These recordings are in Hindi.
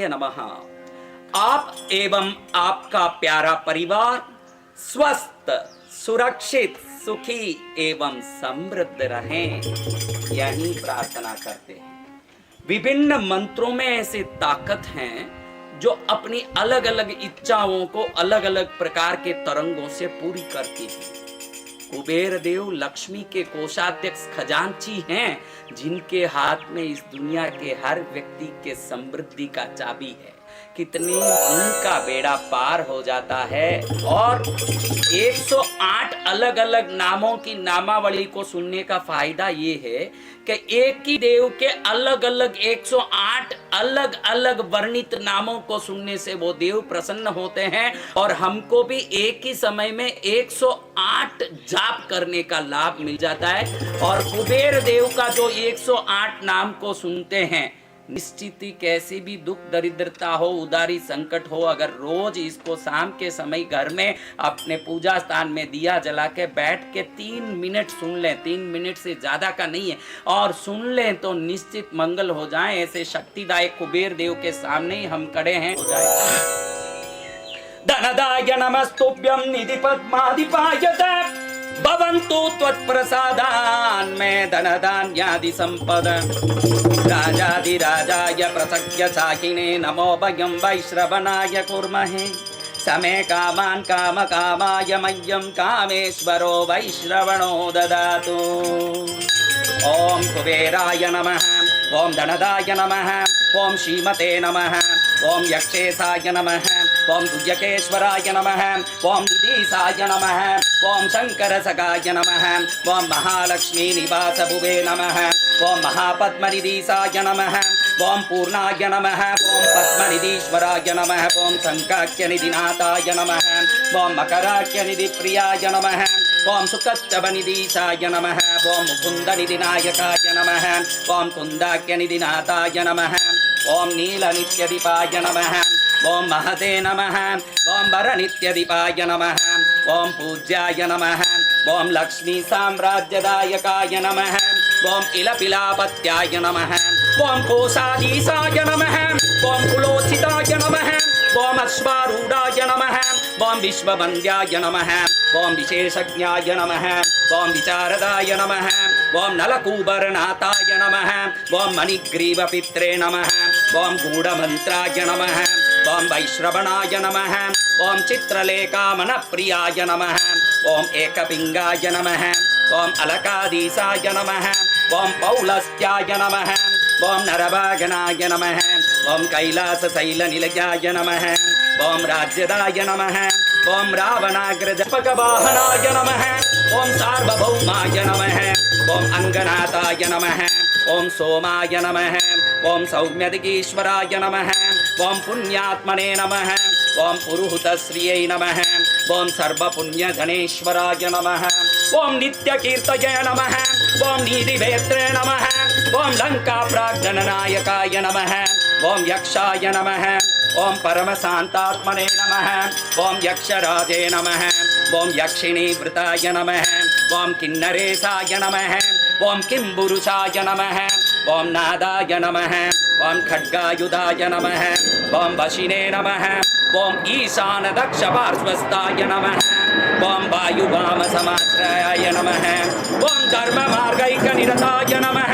नमः। आप एवं आपका प्यारा परिवार स्वस्थ, सुरक्षित, सुखी एवं समृद्ध रहें, यही प्रार्थना करते हैं। विभिन्न मंत्रों में ऐसी ताकत हैं जो अपनी अलग अलग इच्छाओं को अलग अलग प्रकार के तरंगों से पूरी करती हैं। कुबेर देव लक्ष्मी के कोषाध्यक्ष खजांची हैं, जिनके हाथ में इस दुनिया के हर व्यक्ति के समृद्धि का चाबी है। कितनी उनका बेड़ा पार हो जाता है। और 108 अलग अलग नामों की नामावली को सुनने का फायदा ये है कि एक ही देव के अलग अलग 108 अलग अलग वर्णित नामों को सुनने से वो देव प्रसन्न होते हैं और हमको भी एक ही समय में 108 जाप करने का लाभ मिल जाता है। और कुबेर देव का जो 108 नाम को सुनते हैं, निश्चित ही कैसी भी दुख दरिद्रता हो, उदारी संकट हो, अगर रोज इसको शाम के समय घर में अपने पूजा स्थान में दिया जला के बैठ के 3 मिनट सुन लें, 3 मिनट से ज्यादा का नहीं है, और सुन लें तो निश्चित मंगल हो जाए। ऐसे शक्तिदायक कुबेर देव के सामने ही हम खड़े हैं। हो जाए। धनदाय नमस्तुभ्यं निधि पद्माधिपाय भवन्तु त्वत्प्रसादान् मे धनधान्यादि सम्पदा। राजाधिराजाय प्रसख्य साहिने नमो भयं वैश्रवणाय कुर्महे। समे कामान् कामकामाय मह्यं कामेश्वरो वैश्रवणो ददातु। ओम कुबेराय नमः, ओम धनदाय नमः, ओम श्रीमते नमः, ओम यक्षेशाय नमः, ओम दुर्यकेश्वराय नमः, ओम निधीशाय नमः, ओम शंकरसखाय नमः, ओम महालक्ष्मी निवास भुवे नमः, ओम महापद्मनिधीशाय नमः, ओम पूर्णाय नमः, ओम पद्मनिधीश्वराय नमः, ओम शंकाख्यनिधिनाथाय नमः, ओम मकराख्यनिधिप्रियाय नमः, ओम सुकच्चवनिधीशाय नमः, ओम मुकुन्दनिधिनायकाय नमः, ओम कुन्दाख्यनिधिनाथाय नमः, ओम नीलनित्यदीपाय नमः, ओम महते नमः, ओम वरनित्यदीपाय नमः, ओम पूज्याय नमः, ओम लक्ष्मी साम्राज्यदायकाय नमः, ओम इलपिलापत्याय नमः, ओम कोशाधीशाय नमः, ओम कुलोचिताय नमः, ओम अश्वारूढ़ाय नमः, ओम विश्ववन्द्याय नमः, ओम विशेषज्ञाय नमः, ओम विचारदाय नमः, ओम नलकूबरनाथाय नमः, ओम मणिग्रीवपित्रे नमः, ओम गूढ़मन्त्राय नमः, ओम वैश्रवणाय नमः, ओम चित्रलेखामनप्रियाय नमः, ओम एकपिंगाय नमः, ओम अलकाधीशाय नमः, ओम पौलस्त्याय नमः, ओम नरभागनाय नमः, ओम कैलासशैलनिलयाय नमः, ओम राज्यदाय नमः, ओम रावणाग्रजपकवाहनाय नमः, ओम सार्वभौमाय नमः, ओम अंगनाथाय नमः, ओम सोमाय नमः, ओम सौम्यदिगीश्वराय नमः, ओम पुण्यात्मने नमः, ओम पुरुहूतश्रियै नमः, ओम सर्वपुण्यगणेश्वराय नमः, ओम नित्यकीर्तये नमः, ओम नीतिवेत्रे नमः, ओम लंकाप्राग्गणनायकाय नमः, ओम यक्षाय नमः, ओम परमशान्तात्मने नमः, ओम यक्षराजे नमः, ओम यक्षिणीवृताय नमः, ओम किन्नरेशाय नमः, ओम किंबुरुषाय नमः, ओम नादाय नमः, ओम खड्गायुधाय नमः, ओम वशिने नमः, ओम ईशान दक्ष पार्श्वस्थाय नमः, ओम वायुवाम समाश्रयाय नमः, ओम धर्म मार्गैकनिरताय नमः,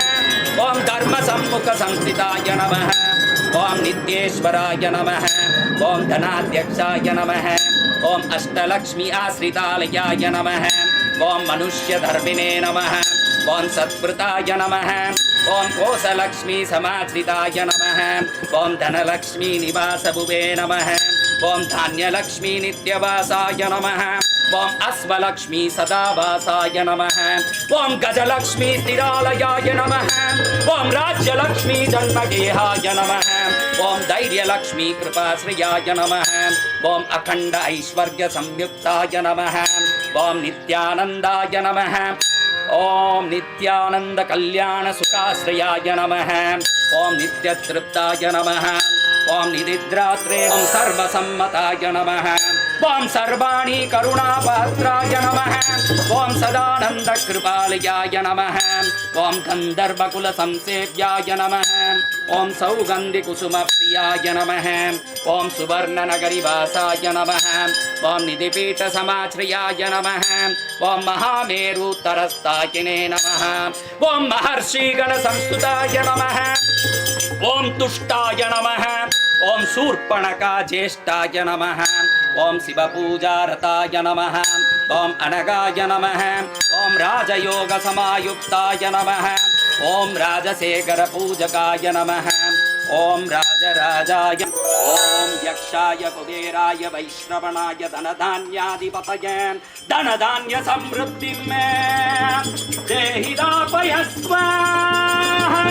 ओम धर्म सम्मुख संस्थिताय नमः, ओम नित्येश्वराय नमः, ओम धनाध्यक्षाय नमः, ओम अष्टलक्ष्मी आश्रितालयाय नमः, ओम मनुष्यधर्मिणे नमः, ओम सत्कृताय नमः, ओम कोशलक्ष्मी समाश्रिताय नमः, ओम धनलक्ष्मी निवास भुवे नमः, ओम धान्यलक्ष्मी नित्यवासाय नमः, ओम अश्वलक्ष्मी सदावासाय नमः, ओम गजलक्ष्मी स्थिरालयाय नमः, ओम राज्यलक्ष्मी जन्मगेहाय नमः, ओम धैर्यलक्ष्मी कृपाश्रयाय नमः, ओम अखंड ऐश्वर्य संयुक्ताय नमः, ओम नित्यानंदाय नमः, ओम नित्यानंद कल्याण सुखाश्रयाय नमः, ओम नित्यतृप्ताय नमः, ओम निदिद्रात्रे ओम सर्वसम्मताय नमः, ओम सर्वाणि करुणापात्राय नमः, ओम सदानंद कृपालयाय नमः, ओम गंधर्वकुल संसेव्याय नमः। ओम सौगंधि कुसुम प्रियाय नमः। ओम सुवर्ण नगरी वासाय नमः। ओम निधिपीठ समाश्रयाय नमः। ओम महामेरु तरस्ताकिने नमः। ओम महर्षि गण संस्तुताय नमः। ओम तुष्टाय नमः। ओम शूर्पणखा ज्येष्ठाय नमः। ओम शिव पूजा रताय नमः। ओम अनगाय नमः। ओम राजयोग समायुक्ताय नमः। ओम राजशेखर पूजकाय नमः। ओम राजराजाय। ओम यक्षाय कुबेराय वैश्रवणाय धनधान्याधिपतये धनधान्य समृद्धि में देहि दापय स्वाहा।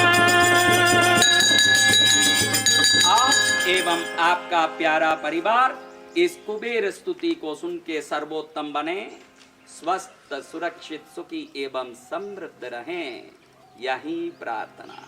आप एवं आपका प्यारा परिवार इस कुबेर स्तुति को सुन के सर्वोत्तम बने, स्वस्थ सुरक्षित सुखी एवं समृद्ध रहें, यही प्रार्थना।